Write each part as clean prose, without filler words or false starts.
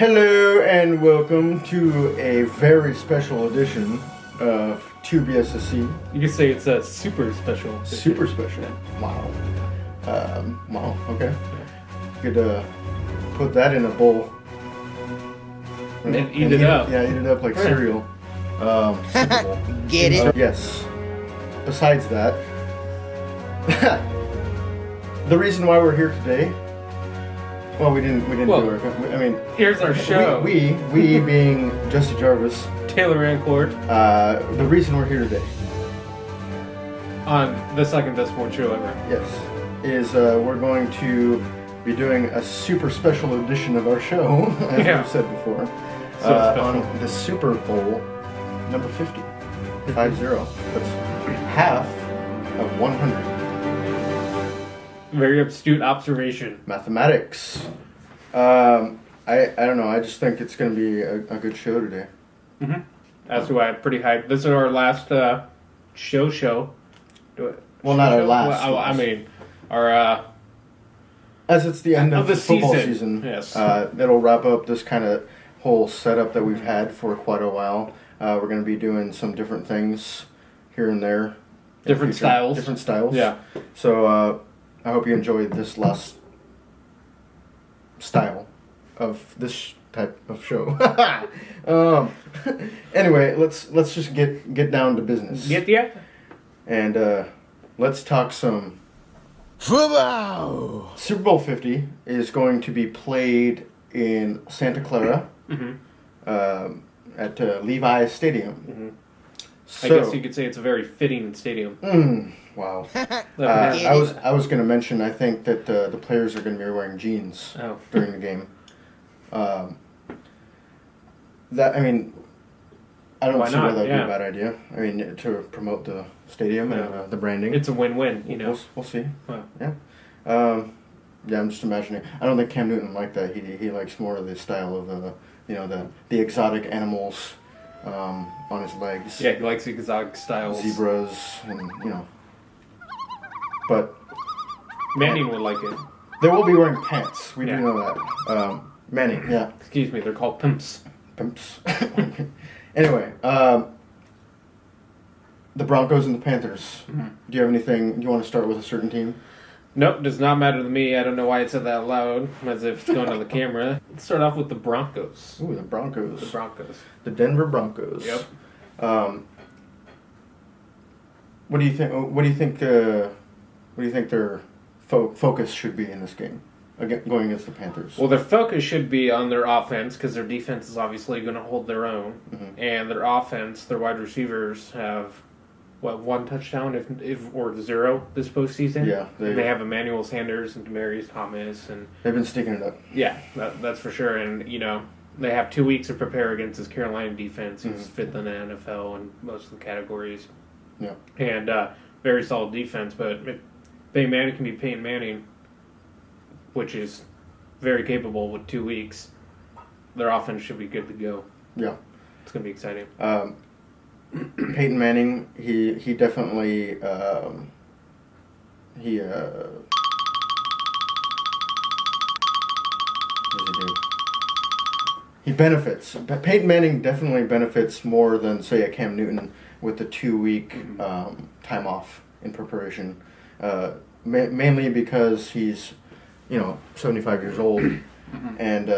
Hello and welcome to a very special edition of 2BSSC. You could say it's a super special. Super special. Wow. Wow, okay. You could put that in a bowl. And eat it up. Yeah, eat it up like cereal. Superbowl. Get it? Yes. Besides that, the reason why we're here today. Well, we didn't do it. I mean, Here's our show. We being Jesse Jarvis, Taylor Rancourt the reason we're here today, on the second best sports show ever. yes, is we're going to be doing a super special edition of our show, as Yeah. we've said before, So on the Super Bowl number 50. 50. That's half of 100. Very astute observation. Mathematics. I don't know. I just think it's going to be a good show today. Mm-hmm. That's why I'm pretty hyped. This is our last show. Well, not our last. Well, I mean, our As it's the end of the football season. season, Yes. that'll wrap up this kind of whole setup that we've had for quite a while. We're going to be doing some different things here and there. in the Different future. styles. Different styles. Yeah. So I hope you enjoyed this last style of this type of show. Anyway, let's just get down to business. Get ya? And let's talk some. Football! Super Bowl 50 is going to be played in Santa Clara at Levi's Stadium. Mm-hmm. So, I guess you could say it's a very fitting stadium. Wow. That- I was going to mention, I think that the players are going to be wearing jeans Oh. during the game. I don't Why see why not? that would be Yeah. a bad idea. I mean, to promote the stadium and Yeah. the branding. It's a win-win, you know. We'll see. Wow. Yeah. Yeah, I'm just imagining. I don't think Cam Newton liked that. He likes more of the style of the exotic animals on his legs. Yeah, he likes the exotic styles. Zebras and But Manning would like it. they will be wearing pants. We Yeah. do know that. Manning, yeah, Excuse me, they're called pimps. pimps. Anyway, the Broncos and the Panthers. Mm-hmm. Do you have anything? Do you want to start with a certain team? Nope, does not matter to me. I don't know why it said that loud, as if it's going on the camera. Let's start off with the Broncos. Ooh, the Broncos. The Broncos. The Denver Broncos. Yep. What do you think? What do you think their focus should be in this game, going against the Panthers? Well, their focus should be on their offense, because their defense is obviously going to hold their own. Mhm. And their offense, their wide receivers have, one touchdown or zero this postseason? Yeah, They have Emmanuel Sanders and Demaryius Thomas, and they've been sticking it up. yeah, that's for sure. And, they have 2 weeks to prepare against this Carolina defense, who's Mhm. fifth in the NFL in most of the categories. Yeah. And very solid defense, but Peyton Manning can be Peyton Manning, which is very capable with 2 weeks. Their offense should be good to go. Yeah. It's going to be exciting. Peyton Manning, he definitely what does he do? He benefits. Peyton Manning definitely benefits more than, say, a Cam Newton with the 2-week time off in preparation. Mainly because he's 75 years old, and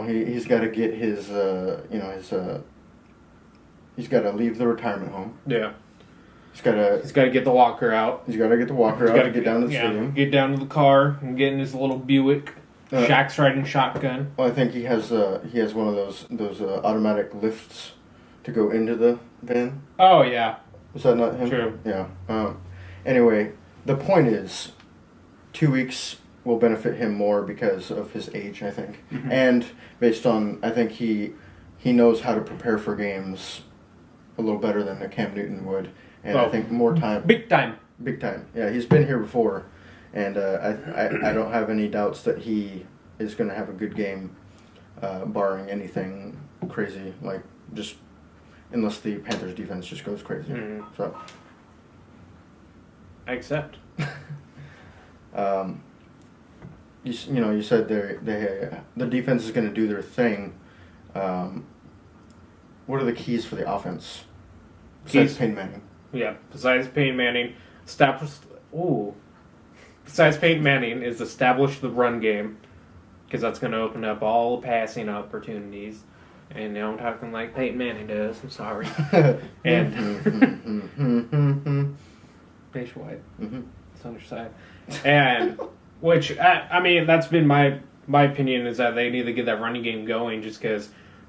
he's got to get his he's got to leave the retirement home. Yeah. He's got to get the walker out. to get the walker out to get down to the stadium. Get down to the car and get in his little Buick. Shaq's riding shotgun. Well, I think he has one of those automatic lifts to go into the van. Oh, yeah. Was that not him? True. Yeah. Anyway, the point is, 2 weeks will benefit him more because of his age, I think, and based on, I think he knows how to prepare for games a little better than a Cam Newton would, and I think more time. Big time. Big time. Yeah, he's been here before, and I don't have any doubts that he is going to have a good game, barring anything crazy, like just unless the Panthers defense just goes crazy. So I accept. you said the defense is going to do their thing. What are the keys for the offense besides Peyton Manning? Yeah, besides Peyton Manning, besides Peyton Manning is establish the run game, because that's going to open up all passing opportunities. And now I'm talking like Peyton Manning does. I'm sorry. And nationwide, it's on your side. And which I mean, that's been my opinion, is that they need to get that running game going, just because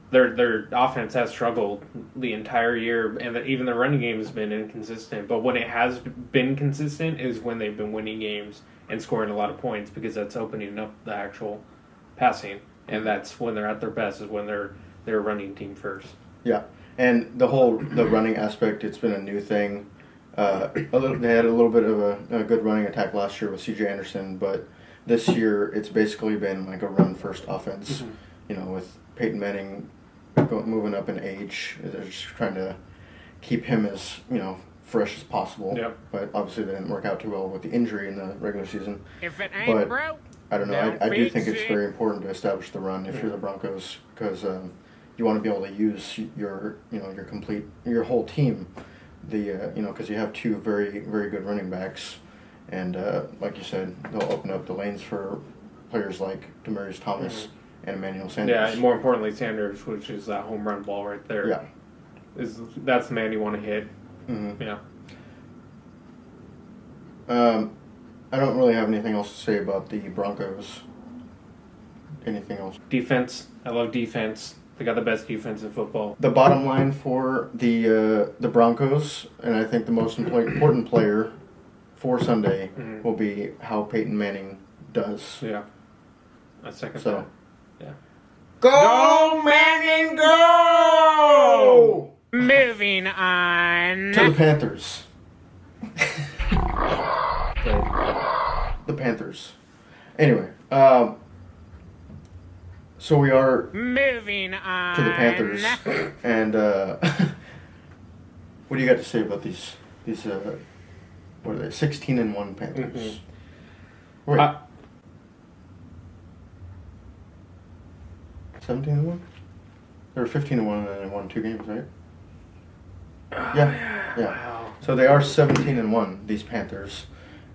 their offense has struggled the entire year, and even the running game has been inconsistent. But when it has been consistent is when they've been winning games and scoring a lot of points, because that's opening up the actual passing, and that's when they're at their best, is when they're a running team first. Yeah, and the running aspect, it's been a new thing. They had a little bit of a good running attack last year with C.J. Anderson, but this year it's basically been like a run-first offense. With Peyton Manning moving up in age, they're just trying to keep him as fresh as possible. Yep. But obviously they didn't work out too well with the injury in the regular season. If it ain't broke, I don't know. I do think it's very important to establish the run if you're the Broncos, because you want to be able to use your whole team. Because you have two very, very good running backs, and like you said, they'll open up the lanes for players like Demaryius Thomas and Emmanuel Sanders. Yeah, and more importantly, Sanders, which is that home run ball right there. Yeah, that's the man you want to hit. Yeah. I don't really have anything else to say about the Broncos. Anything else? Defense. I love defense. They got the best defense in football. The bottom line for the Broncos, and I think the most important player for Sunday will be how Peyton Manning does. Yeah. I second that. Yeah. Go Manning, go! Moving on to the Panthers. The Panthers. Anyway, so we are moving on to the Panthers, and what do you got to say about these? What are they? 16-1 Panthers. Wait, 17-1. They were 15-1 and then they won 2 games, right? Yeah. Wow. So they are 17-1. These Panthers,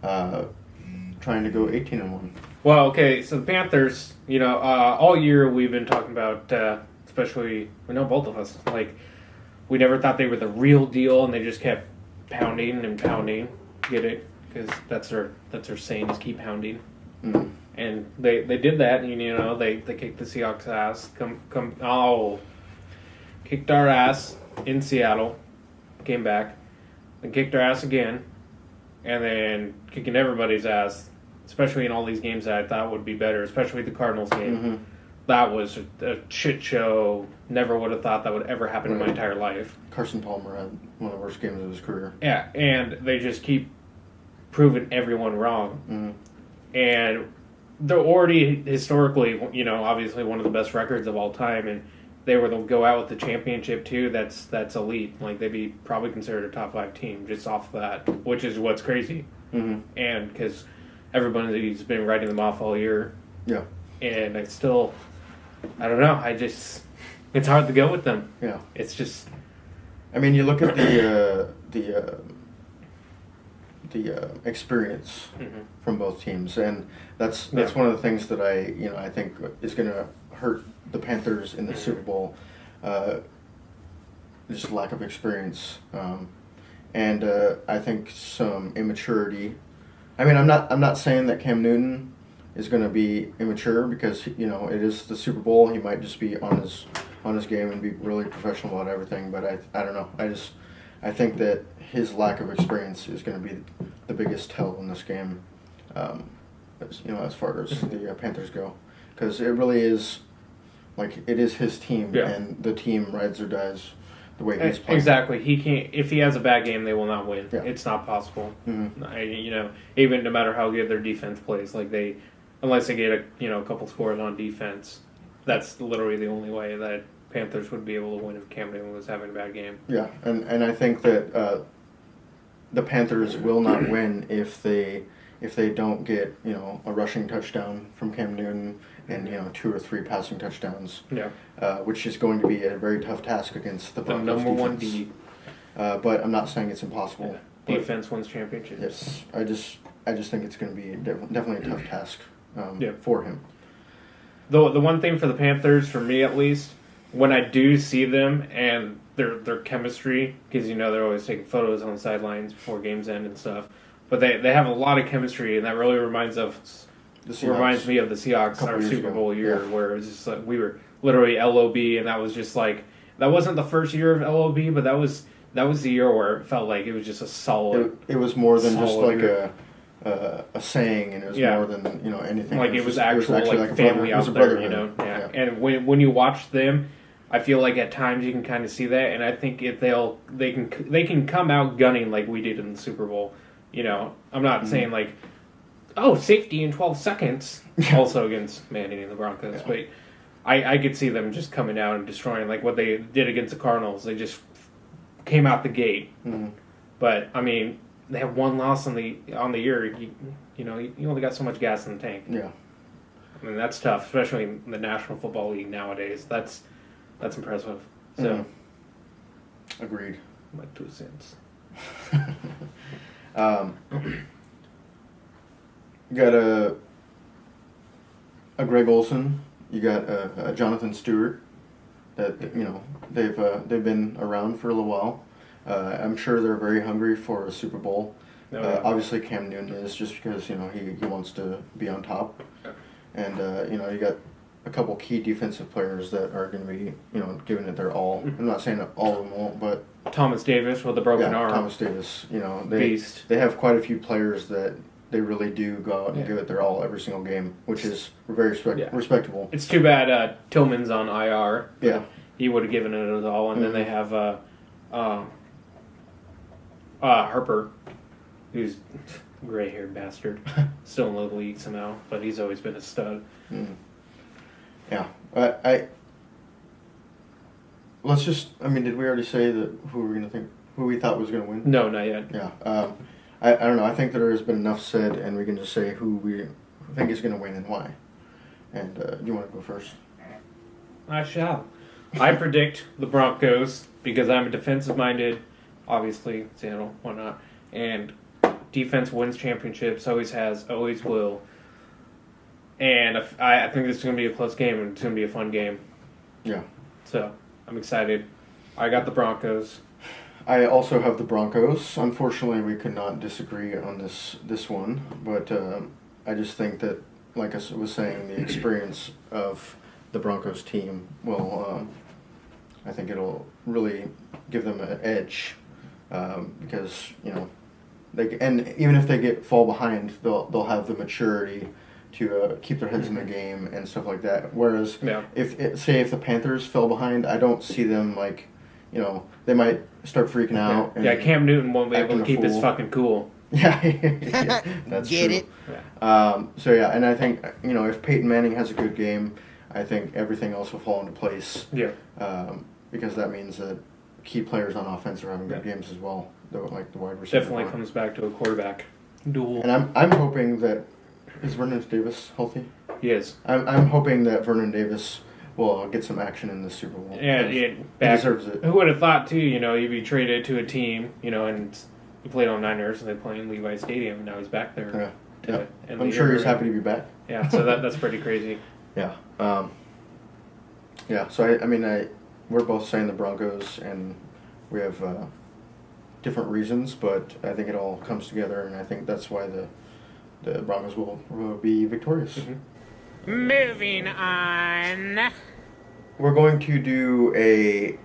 trying to go 18-1. Well, okay. So the Panthers, all year we've been talking about, especially both of us, like we never thought they were the real deal, and they just kept pounding and pounding. Get it? Because that's their saying, is keep pounding. And they did that, and they kicked the Seahawks' ass. Kicked our ass in Seattle, came back, and kicked our ass again, and then kicking everybody's ass, especially in all these games that I thought would be better, especially the Cardinals game. That was a shit show. Never would have thought that would ever happen in my entire life. Carson Palmer had one of the worst games of his career. Yeah, and they just keep proving everyone wrong. And they're already historically, obviously one of the best records of all time, and they were to go out with the championship too. That's elite. Like, they'd be probably considered a top 5 team just off that, which is what's crazy. And because everybody's been writing them off all year. Yeah. And I don't know. It's hard to go with them. Yeah. It's just. I mean, you look at the experience from both teams, and that's one of the things that I think is going to hurt the Panthers in the Super Bowl. Just lack of experience, and I think some immaturity. I mean, I'm not saying that Cam Newton is going to be immature, because it is the Super Bowl. He might just be on his game and be really professional about everything. But I don't know. I think that his lack of experience is going to be the biggest tell in this game, as far as the Panthers go, because it really is, like, it is his team, and the team rides or dies the way he's playing. Exactly. He can't. If he has a bad game, they will not win. Yeah. It's not possible. Even no matter how good their defense plays, unless they get a couple scores on defense, that's literally the only way that Panthers would be able to win if Cam Newton was having a bad game. Yeah, and I think that the Panthers will not win if they if they don't get, a rushing touchdown from Cam Newton and, 2 or 3 passing touchdowns. Yeah. Which is going to be a very tough task against the Broncos number defense. one D. But I'm not saying it's impossible. Yeah. Defense wins championships. Yes, I just think it's going to be definitely a tough task for him. The one thing for the Panthers, for me at least, when I do see them and their chemistry, because they're always taking photos on the sidelines before games end and stuff, but they have a lot of chemistry, and that really reminds me of the Seahawks our Super Bowl year, where it was just like we were literally LOB, and that was just like that wasn't the first year of LOB, but that was the year where it felt like it was just a solid. It was more than just like a saying, and it was more than anything. Like it was actually like family out there, Yeah. And when you watch them, I feel like at times you can kind of see that, and I think if they can come out gunning like we did in the Super Bowl. I'm not saying like, safety in 12 seconds. Also against Manning and the Broncos, but I could see them just coming out and destroying like what they did against the Cardinals. They just came out the gate. Mm-hmm. But I mean, they have one loss on the year. You only got so much gas in the tank. Yeah. I mean, that's tough, especially in the National Football League nowadays. That's impressive. So, agreed. My 2 cents. You got a Greg Olson. You got a Jonathan Stewart. That they've been around for a little while. I'm sure they're very hungry for a Super Bowl. Obviously, Cam Newton is just because he wants to be on top, and you got a couple key defensive players that are going to be giving it their all. I'm not saying that all of them won't, but Thomas Davis with a broken arm. Thomas Davis, Beast. They have quite a few players that they really do go out and give it their all every single game, which is very respectable. It's too bad Tillman's on IR. Yeah, he would have given it his all, and then they have Harper, who's a gray-haired bastard, still in the league somehow, but he's always been a stud. Yeah, let's just. Did we already say that who we thought was going to win? No, not yet. Yeah, I don't know. I think that there has been enough said, and we can just say who we think is going to win and why. And do you want to go first? I shall. I predict the Broncos because I'm a defensive-minded, obviously, Seattle, why not? And defense wins championships, always has, always will. And I think this is going to be a close game, and it's going to be a fun game. Yeah. So, I'm excited. I got the Broncos. I also have the Broncos. Unfortunately, we could not disagree on this one, but I just think that, like I was saying, the experience of the Broncos team will, I think it'll really give them an edge because and even if they fall behind, they'll have the maturity to keep their heads in the game and stuff like that. Whereas if the Panthers fell behind, I don't see them they might start freaking out. And Cam Newton won't be able to keep his fucking cool. Yeah, that's Get true. it? Yeah. And I think if Peyton Manning has a good game, I think everything else will fall into place. Yeah. Because that means that key players on offense are having good games as well. Like the wide receiver. Definitely comes back to a quarterback duel. And I'm hoping that is Vernon Davis healthy? He is. I'm hoping that Vernon Davis will get some action in the Super Bowl. Yeah, he deserves it. Who would have thought too? He'd be traded to a team, and he played on Niners, and they play in Levi Stadium, and now he's back there. Yeah. I'm sure he's happy to be back. Yeah, so that's pretty crazy. Yeah. So we're both saying the Broncos, and we have different reasons, but I think it all comes together, and I think that's why the Broncos will be victorious. Mm-hmm. Moving on. We're going to do a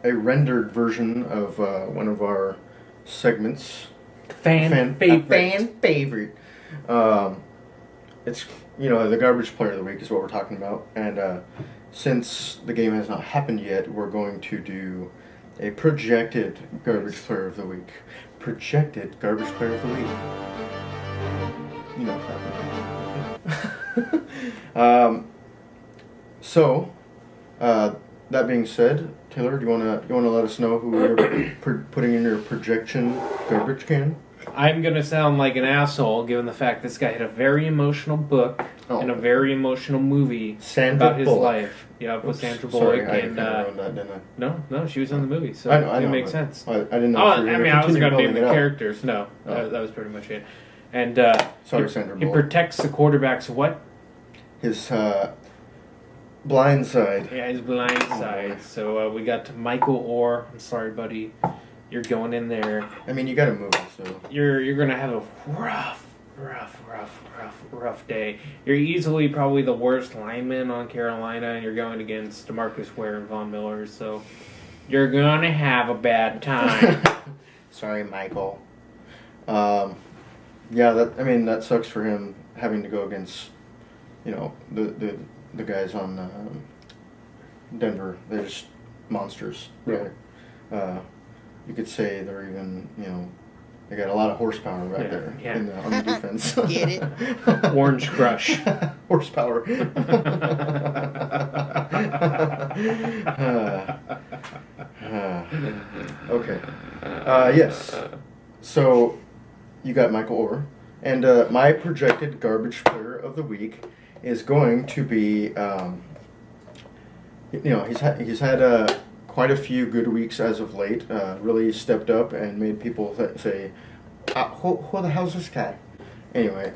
rendered version of one of our segments. Fan favorite. It's the garbage player of the week is what we're talking about, and since the game has not happened yet, we're going to do a projected garbage player of the week. Projected garbage player of the week. You know what's happening. That being said, Taylor, do you wanna let us know who you're putting in your projection garbage can? I'm going to sound like an asshole given the fact this guy had a very emotional book and a very emotional movie Sandra about his Bullock. life. Yeah, with Sandra Bullock. Sorry, I and ruined that, didn't I? No, she was in the movie, so I know, it makes but sense. I didn't know. Oh, if you were I gonna mean, I wasn't continue going to name building the it up. characters. No, Oh. that was pretty much it. And Sorry, Sandra he Bullock. protects the quarterback's what? His blind side. Yeah, his blind side. So we got to Michael Orr. I'm sorry, buddy. You're going in there. I mean, you got to move it, so. You're gonna have a rough day. You're easily probably the worst lineman on Carolina, and you're going against DeMarcus Ware and Von Miller, so you're gonna have a bad time. Sorry, Michael. Yeah, that sucks for him having to go against, the guys on Denver. They're just monsters. Really? You could say they're even, they got a lot of horsepower right there on the defense. Get it? Orange Crush. Horsepower. Okay. Yes. So, you got Michael Orr. And my projected garbage player of the week is going to be, he's had quite a few good weeks as of late. Really stepped up and made people say, who the hell's this guy? Anyway,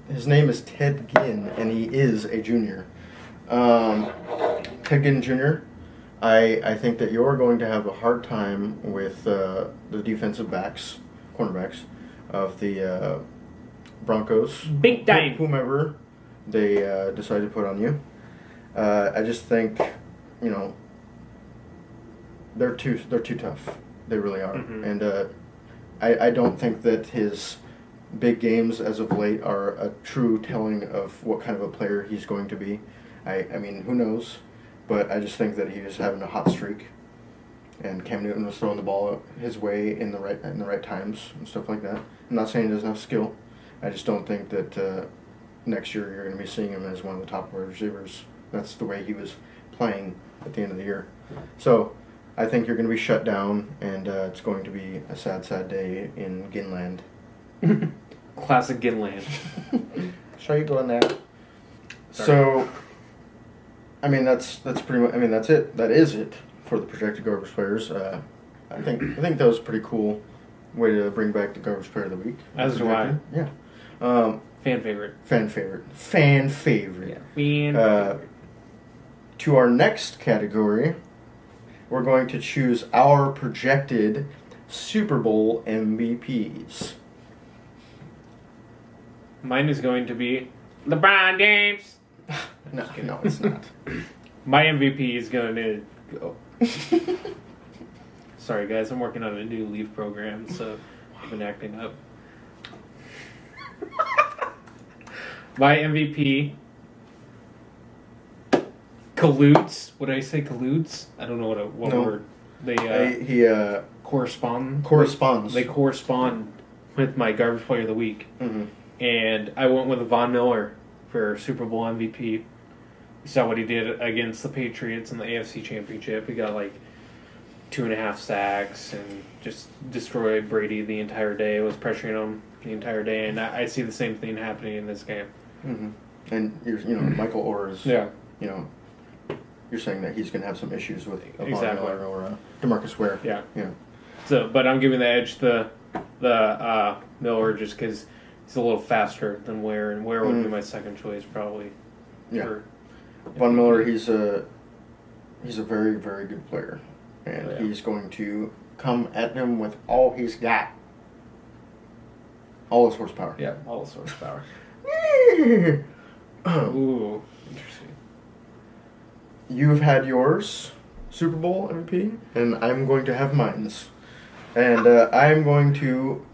his name is Ted Ginn, and he is a junior. Ted Ginn Jr., I think that you're going to have a hard time with the defensive cornerbacks of the Broncos. Big time. Whomever they decide to put on you. I just think, they're too tough. They really are. Mm-hmm. And I don't think that his big games as of late are a true telling of what kind of a player he's going to be. I mean, who knows? But I just think that he was having a hot streak, and Cam Newton was throwing the ball his way in the right times and stuff like that. I'm not saying he doesn't have skill. I just don't think that next year you're going to be seeing him as one of the top wide receivers. That's the way he was playing at the end of the year. So I think you're going to be shut down, and it's going to be a sad, sad day in Ginland. Classic Ginland. Sure you going there? So, I mean, that's pretty much. I mean, that's it. That is it for the projected garbage players. I think that was a pretty cool way to bring back the garbage player of the week. As do I. Yeah. Fan favorite. Fan favorite. Yeah. To our next category, we're going to choose our projected Super Bowl MVPs. Mine is going to be LeBron James. No, it's not. My MVP is going to go. Sorry, guys. I'm working on a new leave program, so I've been acting up. My MVP colludes. Would I say colludes? I don't know what No. word. They He corresponds. They correspond with my garbage player of the week. Mm-hmm. And I went with Von Miller for Super Bowl MVP. You saw what he did against the Patriots in the AFC Championship. He got like 2.5 sacks and just destroyed Brady the entire day. Was pressuring him the entire day, and I see the same thing happening in this game. Mm-hmm. And Michael Orr is you're saying that he's going to have some issues with Von Miller or DeMarcus Ware. Yeah. Yeah. So, but I'm giving the edge to the Miller just because he's a little faster than Ware, and Ware would be my second choice probably. Yeah. Von Miller, he's a very, very good player, and he's going to come at him with all he's got, all his horsepower. Yeah, all his horsepower. Ooh, interesting. You've had yours, Super Bowl MVP, and I'm going to have mine's, and I'm going to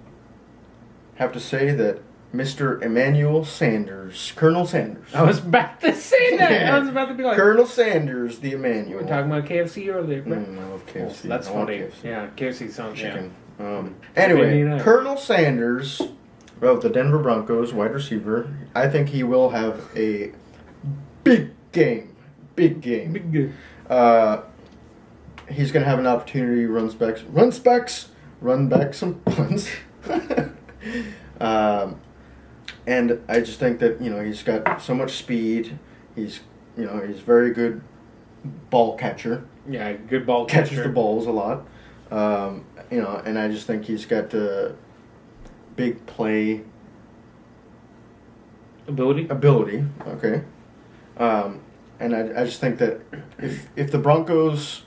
have to say that Mr. Emmanuel Sanders, Colonel Sanders. I was about to say that. I was about to be like, Colonel Sanders, the Emmanuel. you were talking about KFC earlier, bro. I love KFC. That's I want funny. KFC. Yeah, KFC sounds Chicken. Chicken Anyway, Colonel Sanders of the Denver Broncos, wide receiver. I think he will have a big game. Big game. Big game. He's going to have an opportunity to run back some punts. And I just think that, he's got so much speed. He's very good ball catcher. Yeah, good ball Catches catcher. the balls a lot. And I just think he's got the big play Ability? Okay. And I just think that if the Broncos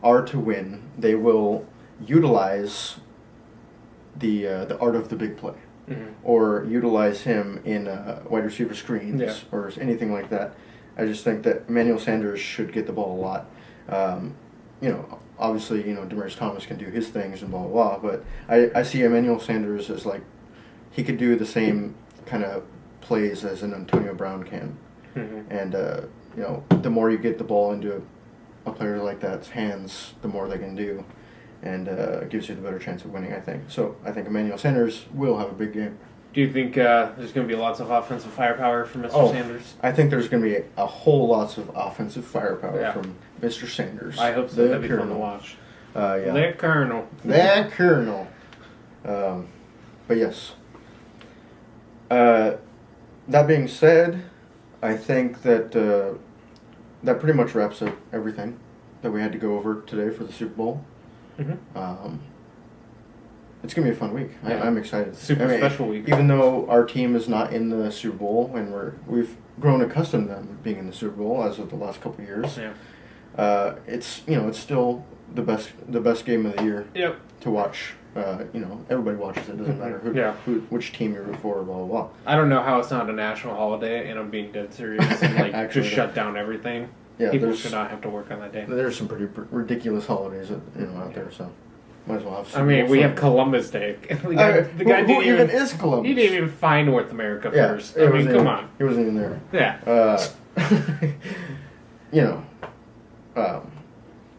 are to win, they will utilize the art of the big play, or utilize him in wide receiver screens or anything like that. I just think that Emmanuel Sanders should get the ball a lot. Obviously, Demaryius Thomas can do his things and blah, blah, blah, but I see Emmanuel Sanders as like, he could do the same kind of plays as an Antonio Brown can. And, the more you get the ball into a player like that's hands, the more they can do. And it gives you the better chance of winning, I think. So I think Emmanuel Sanders will have a big game. Do you think there's going to be lots of offensive firepower from Mr. Sanders? I think there's going to be a whole lots of offensive firepower from Mr. Sanders. I hope so. That'd be fun to watch. The Colonel. The Colonel. But yes. That being said, I think that that pretty much wraps up everything that we had to go over today for the Super Bowl. It's going to be a fun week. Yeah. I'm excited. Special week. Even though our team is not in the Super Bowl, and we've grown accustomed to them being in the Super Bowl as of the last couple of years. Yeah. It's still the best game of the year. Yep. To watch. Everybody watches it. Doesn't matter which team you're for. Blah blah blah. I don't know how it's not a national holiday, and I'm being dead serious. And Actually, just shut down everything. Yeah, people should not have to work on that day. There's some pretty ridiculous holidays out there, so might as well have. I mean, we have Columbus Day. The guy who even is Columbus? He didn't even find North America first. I mean, come on. He wasn't even there. Yeah.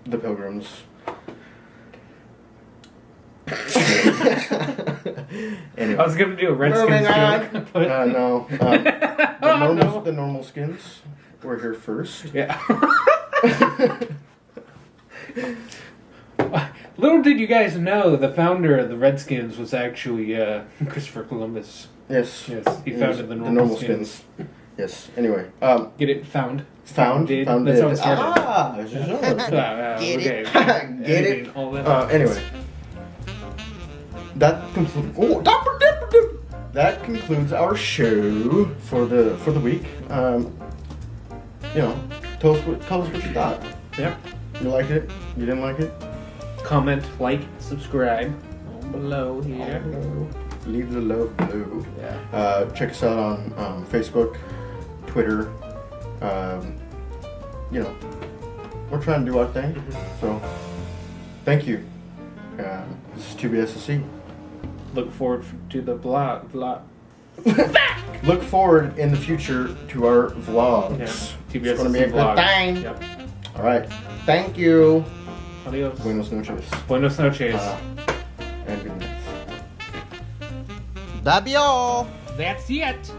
The Pilgrims. Anyway. I was gonna do a Redskins joke, but no. The normal skins were here first. Yeah. Little did you guys know, the founder of the Redskins was actually Christopher Columbus. Yes. Yes, he founded the normal skins. Yes. Anyway. Get it? Found. Founded. That's how it started. Get okay. it. Get it. All that. Anyway. That concludes our show for the week. Tell us what you thought. Yep. You liked it? You didn't like it? Comment, like, subscribe down below here. Leave the love below. Yeah. Check us out on Facebook, Twitter. We're trying to do our thing. So, thank you. This is 2BSSC. Look forward to the vlog. Look forward in the future to our vlogs. Yeah. It's going to be a vlog. good thing. Yep. All right. Thank you. Adios. Buenos noches. Buenos noches. And good night. That'd be all. That's it.